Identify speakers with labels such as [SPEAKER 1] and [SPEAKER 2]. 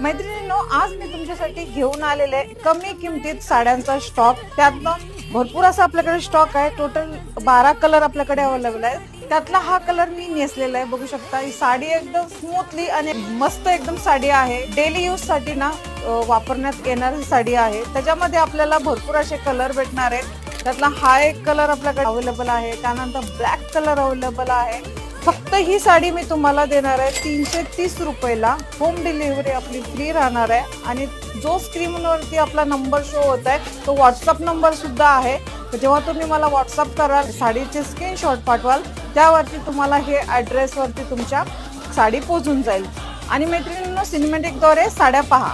[SPEAKER 1] मैत्रिणींनो, आज मी तुमच्यासाठी घेऊन आलेले कमी किमतीत साड्यांचा स्टॉक. त्यातनं भरपूर असा आपल्याकडे स्टॉक आहे. टोटल 12 कलर आपल्याकडे अवेलेबल आहे. त्यातला हा कलर मी नेसलेला आहे. बघू शकता, ही साडी एकदम स्मूथली आणि मस्त एकदम साडी आहे. डेली यूज साठी ना वापरण्यात येणारी साडी आहे. त्याच्यामध्ये आपल्याला भरपूर असे कलर भेटणार आहेत. त्यातला हा एक कलर आपल्याकडे अवेलेबल आहे. त्यानंतर ब्लॅक कलर अवेलेबल आहे. फक्त ही साडी मी तुम्हाला देणार आहे 330 रुपयाला. होम डिलिव्हरी आपली फ्री राहणार आहे. आणि जो स्क्रीनवरती आपला नंबर शो होत आहे तो व्हॉट्सअप नंबर सुद्धा आहे. तर जेव्हा तुम्ही मला व्हॉट्सअप कराल, साडीचे स्क्रीनशॉट पाठवाल, त्यावरती तुम्हाला हे ॲड्रेसवरती तुमच्या साडी पोहोचून जाईल. आणि मैत्रिणींनो, सिनेमॅटिकद्वारे साड्या पहा.